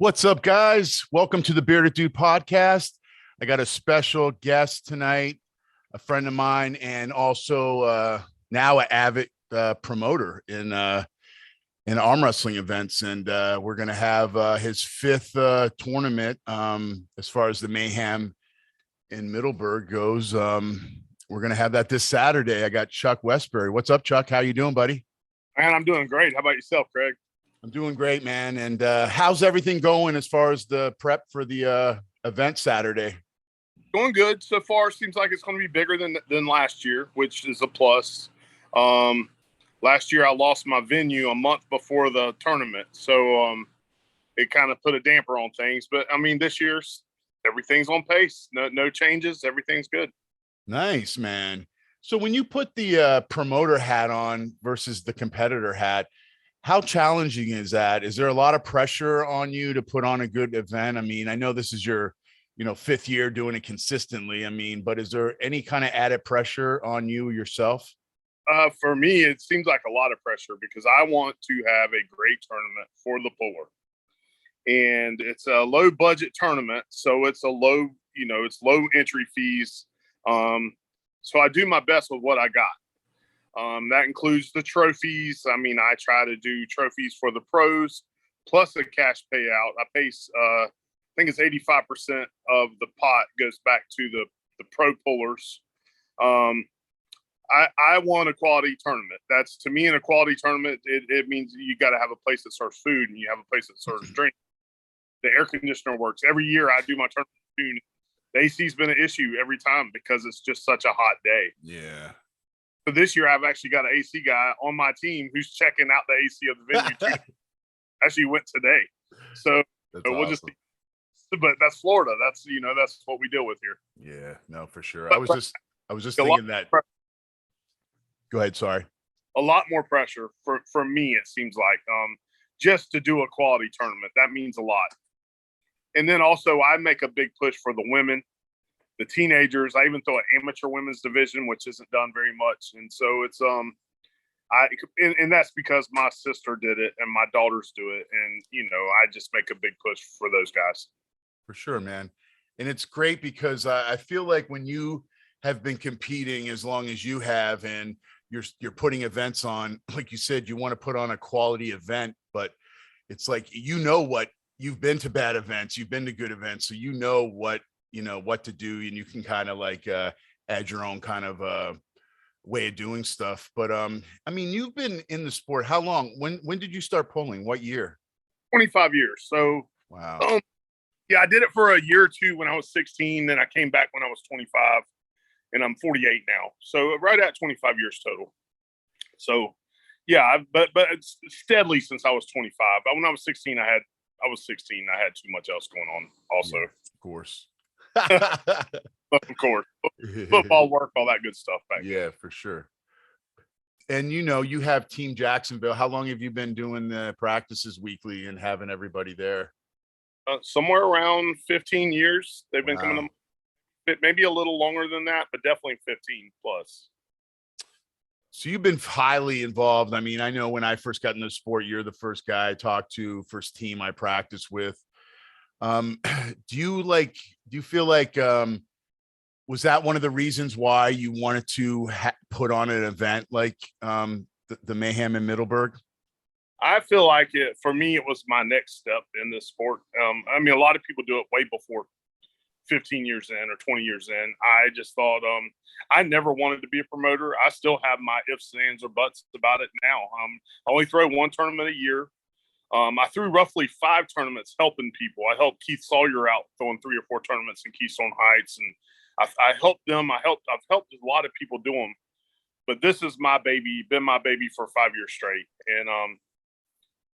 What's up, guys? Welcome to the Bearded Dude podcast. I got a special guest tonight, a friend of mine, and also now an avid promoter in arm wrestling events. And we're going to have his fifth tournament as far as the Mayhem in Middleburg goes. We're going to have that this Saturday. I got Chuck Westberry. What's up, Chuck? How you doing, buddy? Man, I'm doing great. How about yourself, Craig? I'm doing great, man. And how's everything going as far as the prep for the event Saturday? Going good so far. Seems like it's going to be bigger than last year, which is a plus. Last year I lost my venue a month before the tournament, so it kind of put a damper on things. But I mean, this year's everything's on pace. No changes. Everything's good. Nice, man. So when you put the promoter hat on versus the competitor hat, how challenging is that? Is there a lot of pressure on you to put on a good event? I mean, I know this is your, fifth year doing it consistently. I mean, but is there any kind of added pressure on you yourself? For me, it seems like a lot of pressure because I want to have a great tournament for the puller. And it's a low budget tournament. So it's it's low entry fees. So I do my best with what I got. That includes the trophies. I mean, I try to do trophies for the pros plus a cash payout. I think it's 85% of the pot goes back to the pro pullers. I want a quality tournament. That's, to me, in a quality tournament, it means you got to have a place that serves food and you have a place that serves drink. The air conditioner works. Every year I do my tournament in June. The AC's been an issue every time because it's just such a hot day. Yeah. So this year, I've actually got an AC guy on my team who's checking out the AC of the venue too. Actually went today. So we'll awesome. But that's Florida. That's what we deal with here. Yeah, no, for sure. But I was just thinking that. Go ahead. Sorry. A lot more pressure for me, it seems like, just to do a quality tournament. That means a lot. And then also I make a big push for the women. The teenagers. I even throw an amateur women's division, which isn't done very much. And so it's and that's because my sister did it and my daughters do it. And I just make a big push for those guys. For sure, man. And it's great because I feel like when you have been competing as long as you have, and you're putting events on, like you said, you want to put on a quality event, but it's like, what you've been to bad events, you've been to good events, so what to do, and you can kind of like add your own kind of way of doing stuff. But I mean, you've been in the sport how long? When did you start pulling? What year? 25 years. So wow. Yeah, I did it for a year or two when I was 16. Then I came back when I was 25, and I'm 48 now. So right at 25 years total. So yeah, but it's steadily since I was 25. But when I was 16, I had too much else going on also. Yeah, of course. Of course, football work, all that good stuff back yeah then. For sure. And you have Team Jacksonville. How long have you been doing the practices weekly and having everybody there? Somewhere around 15 years. They've been coming to, maybe a little longer than that, but definitely 15 plus. So you've been highly involved. I mean, I know when I first got in the sport, you're the first guy I talked to, first team I practiced with. Do you feel like was that one of the reasons why you wanted to put on an event like the Mayhem in Middleburg? I feel like for me, it was my next step in this sport. I mean, a lot of people do it way before 15 years in or 20 years in. I just thought I never wanted to be a promoter. I still have my ifs, ands, or buts about it now. I only throw one tournament a year. I threw roughly 5 tournaments helping people. I helped Keith Sawyer out throwing 3 or 4 tournaments in Keystone Heights, and I helped them. I've helped a lot of people do them, but this is my baby, been my baby for 5 years straight. And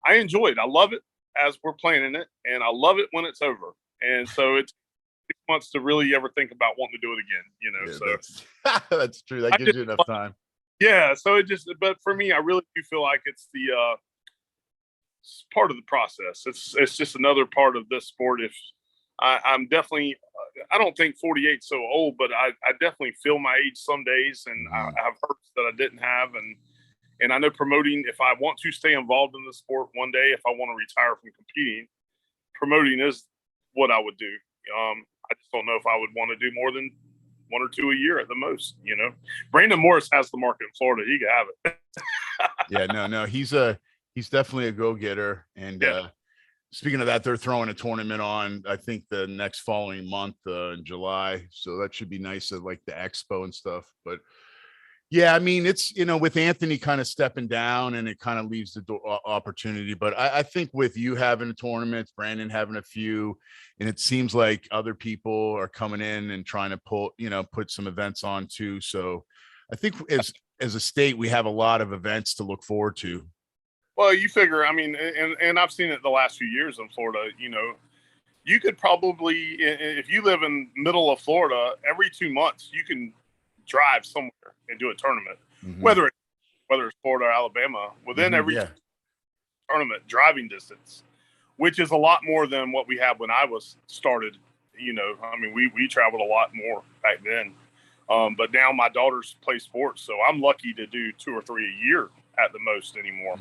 I enjoy it. I love it as we're planning it, and I love it when it's over. And so it's 6 months to really ever think about wanting to do it again, Yeah, so that's true. That gives you enough time. Yeah. So but for me, I really do feel like it's it's part of the process. It's just another part of this sport. If I'm definitely, I don't think 48 so old, but I definitely feel my age some days, and I have hurts that I didn't have, and I know promoting. If I want to stay involved in the sport one day, if I want to retire from competing, promoting is what I would do. I just don't know if I would want to do more than 1 or 2 a year at the most. Brandon Morris has the market in Florida. He can have it. Yeah, no, he's definitely a go-getter. And Yeah. Speaking of that, they're throwing a tournament on, I think, the next following month in July. So that should be nice at like the expo and stuff. But yeah, I mean, it's, with Anthony kind of stepping down, and it kind of leaves the door opportunity. But I think with you having a tournament, Brandon having a few, and it seems like other people are coming in and trying to put some events on too. So I think as a state, we have a lot of events to look forward to. Well, you figure, I mean, and I've seen it the last few years in Florida, you could probably, if you live in middle of Florida, every 2 months, you can drive somewhere and do a tournament, whether it's Florida or Alabama, within every tournament driving distance, which is a lot more than what we had when I was started. I mean, we traveled a lot more back then. But now my daughters play sports, so I'm lucky to do 2 or 3 a year at the most anymore,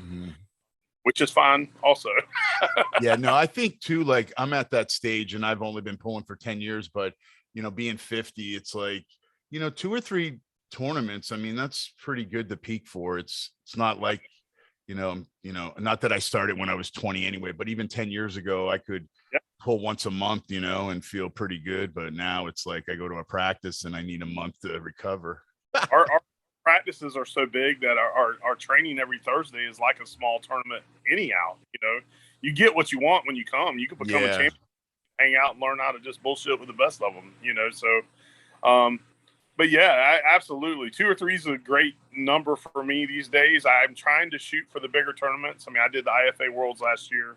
which is fine also. Yeah, no, I think too, like I'm at that stage and I've only been pulling for 10 years, but being 50, it's like, 2 or 3 tournaments. I mean, that's pretty good to peak for. It's not like, not that I started when I was 20 anyway, but even 10 years ago, I could pull once a month, and feel pretty good. But now it's like I go to a practice and I need a month to recover. our practices are so big that our training every Thursday is like a small tournament anyhow. You get what you want when you come. You can become a champion, hang out and learn how to just bullshit with the best of them, so but yeah, absolutely 2 or 3 is a great number for me these days. I'm trying to shoot for the bigger tournaments. I mean, I did the IFA Worlds last year.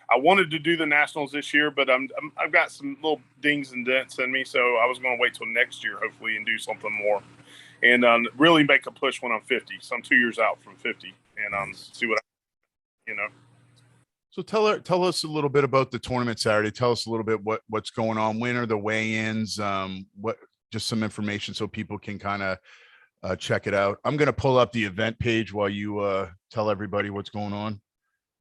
I wanted to do the Nationals this year, but I've got some little dings and dents in me, so I was going to wait till next year hopefully and do something more. And really make a push when I'm 50. So I'm 2 years out from 50, and see what So tell us a little bit about the tournament Saturday. Tell us a little bit what's going on. When are the weigh-ins? Just some information so people can kind of check it out. I'm going to pull up the event page while you tell everybody what's going on.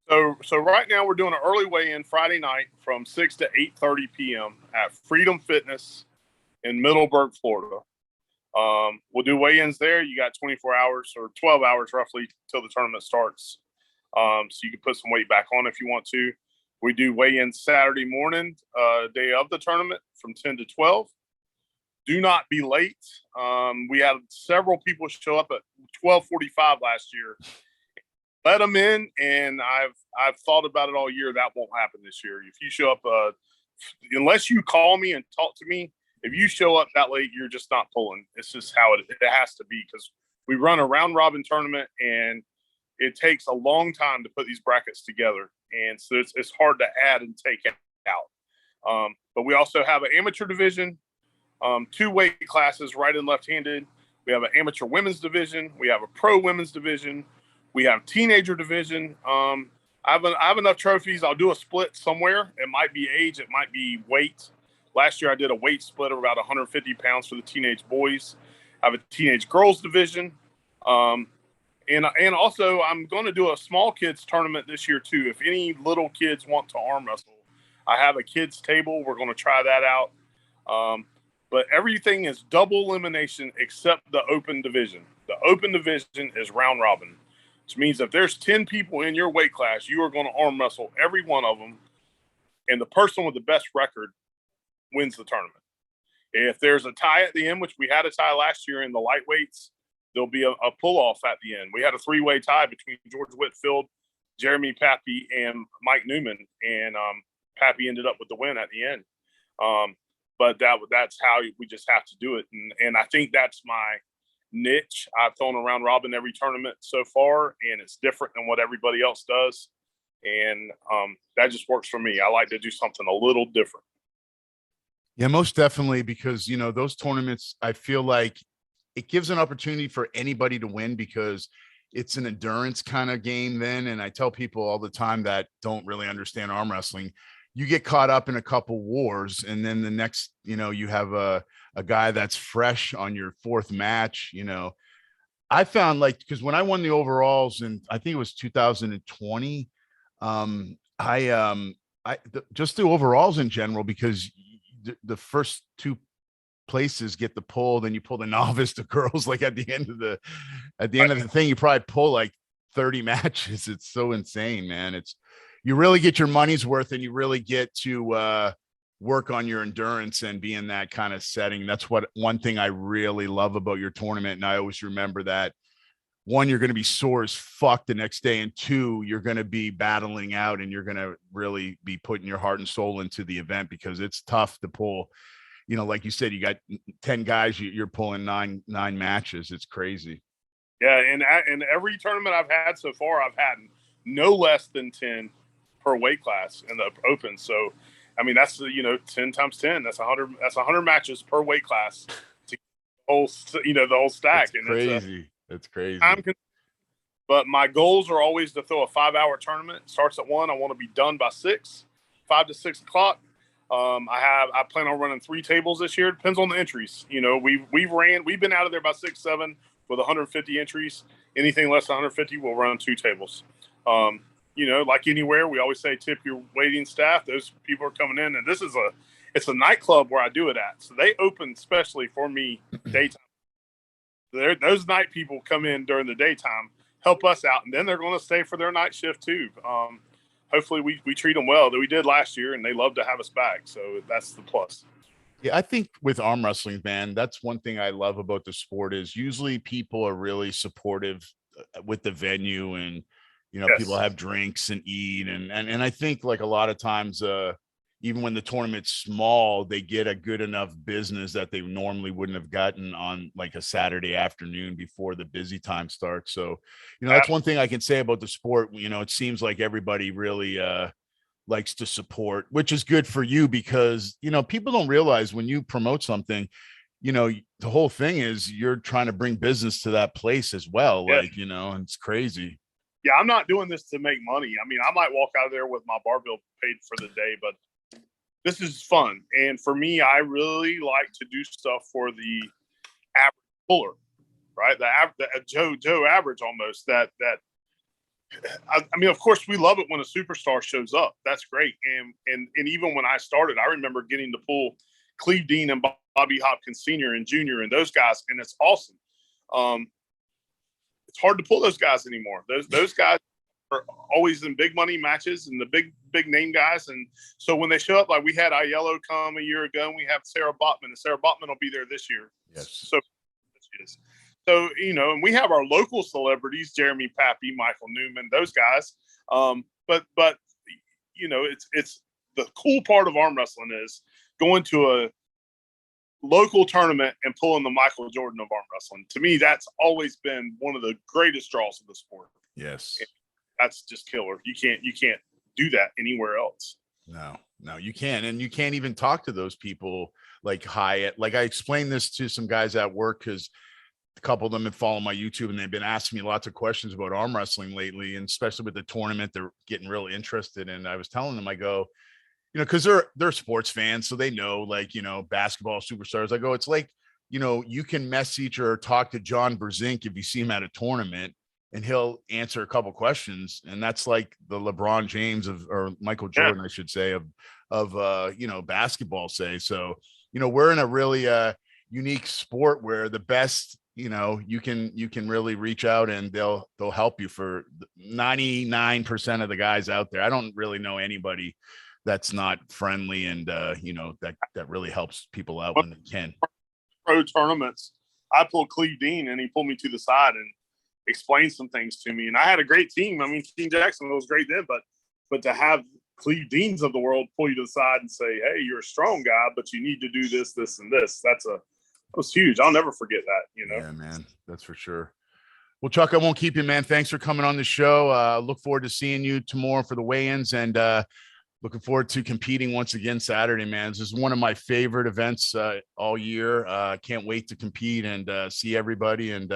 So right now we're doing an early weigh-in Friday night from 6 to 8:30 p.m. at Freedom Fitness in Middleburg, Florida. We'll do weigh-ins there. You got 24 hours or 12 hours roughly till the tournament starts. So you can put some weight back on if you want to. We do weigh-ins Saturday morning, day of the tournament from 10 to 12. Do not be late. We had several people show up at 12:45 last year. Let them in, and I've thought about it all year. That won't happen this year. If you show up, unless you call me and talk to me, if you show up that late, you're just not pulling. It's just how it has to be, because we run a round robin tournament, and it takes a long time to put these brackets together, and so it's hard to add and take out. But we also have an amateur division, 2 weight classes, right and left-handed. We have an amateur women's division. We have a pro women's division. We have teenager division. I have enough trophies. I'll do a split somewhere. It might be age. It might be weight. Last year I did a weight split of about 150 pounds for the teenage boys. I have a teenage girls division. And also I'm going to do a small kids tournament this year too. If any little kids want to arm wrestle, I have a kids table. We're going to try that out. But everything is double elimination except the open division. The open division is round robin, which means if there's 10 people in your weight class, you are going to arm wrestle every one of them. And the person with the best record wins the tournament. If there's a tie at the end, which we had a tie last year in the lightweights, there'll be a pull-off at the end. We had a 3-way tie between George Whitfield, Jeremy Pappy, and Mike Newman. And Pappy ended up with the win at the end. But that's how we just have to do it. And I think that's my niche. I've thrown around robin every tournament so far, and it's different than what everybody else does. And that just works for me. I like to do something a little different. Yeah, most definitely, because, those tournaments, I feel like it gives an opportunity for anybody to win, because it's an endurance kind of game then. And I tell people all the time that don't really understand arm wrestling, you get caught up in a couple wars, and then the next, you have a guy that's fresh on your 4th match. I found, like, because when I won the overalls, and I think it was 2020, just the overalls in general, because the first two places get the pull, then you pull the novice, the girls, like at the end of the thing, you probably pull like 30 matches. It's so insane, man. You really get your money's worth, and you really get to work on your endurance and be in that kind of setting. That's one thing I really love about your tournament. And I always remember that, one, you're going to be sore as fuck the next day, and two, you're going to be battling out, and you're going to really be putting your heart and soul into the event, because it's tough to pull. Like you said, you got 10 guys, you're pulling nine matches. It's crazy. Yeah, and every tournament I've had so far, I've had no less than 10 per weight class in the open. So, I mean, that's 10 times 10. That's 100. That's 100 matches per weight class to the whole stack. It's crazy. It's crazy. But my goals are always to throw a 5-hour tournament. It starts at 1. I want to be done by 5 to 6 o'clock. I plan on running 3 tables this year. Depends on the entries. We've been out of there by 6, 7 with 150 entries. Anything less than 150, we'll run 2 tables. Like anywhere, we always say tip your waiting staff. Those people are coming in, and it's a nightclub where I do it at. So they open specially for me daytime. Those night people come in during the daytime, help us out, and then they're going to stay for their night shift too. Hopefully we treat them well, that we did last year, and they love to have us back. So that's the plus. Yeah, I think with arm wrestling, man, that's one thing I love about the sport, is usually people are really supportive with the venue, and yes, people have drinks and eat, and I think like a lot of times, even when the tournament's small, they get a good enough business that they normally wouldn't have gotten on like a Saturday afternoon before the busy time starts. So, that's one thing I can say about the sport. It seems like everybody really likes to support, which is good for you, because, people don't realize when you promote something, the whole thing is you're trying to bring business to that place as well. Yeah. Like, and it's crazy. Yeah. I'm not doing this to make money. I mean, I might walk out of there with my bar bill paid for the day, but this is fun. And for me, I really like to do stuff for the average puller, right? The Joe average almost I mean, of course we love it when a superstar shows up. That's great. And even when I started, I remember getting to pull Cleve Dean and Bobby Hopkins Sr. and Jr. and those guys. And it's awesome. It's hard to pull those guys anymore. Those guys are always in big money matches and the big name guys. And so when they show up, like we had Aiello come a year ago, and we have Sarah Botman, and Sarah Botman will be there this year. Yes. So and we have our local celebrities, Jeremy Pappy, Michael Newman, those guys. But it's the cool part of arm wrestling is going to a local tournament and pulling the Michael Jordan of arm wrestling. To me, that's always been one of the greatest draws of the sport. Yes. That's just killer. You can't do that anywhere else. No, you can't. And you can't even talk to those people like Hyatt. Like I explained this to some guys at work, because a couple of them have followed my YouTube, and they've been asking me lots of questions about arm wrestling lately, and especially with the tournament, they're getting really interested. And I was telling them, I go, because they're sports fans, so they know, like, basketball superstars. I go, it's like, you can message or talk to John Brzezinski if you see him at a tournament, and he'll answer a couple questions. And that's like the LeBron James or Michael Jordan, I should say, of basketball, say. So, we're in a really unique sport where the best, you can really reach out, and they'll help you. For 99% of the guys out there, I don't really know anybody that's not friendly, and that really helps people out when they can. Pro tournaments, I pulled Cleve Dean, and he pulled me to the side and explained some things to me. And I had a great team. I mean, Team Jackson was great then, but to have Cleve Deans of the world pull you to the side and say, "Hey, you're a strong guy, but you need to do this, this, and this." That was huge. I'll never forget that. Yeah, man, that's for sure. Well, Chuck, I won't keep you, man. Thanks for coming on the show. Look forward to seeing you tomorrow for the weigh-ins, and looking forward to competing once again Saturday, man. This is one of my favorite events all year. Can't wait to compete and see everybody, and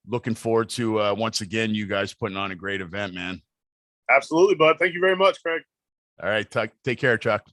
looking forward to once again you guys putting on a great event, man. Absolutely, bud. Thank you very much, Craig. All right, take care, Chuck.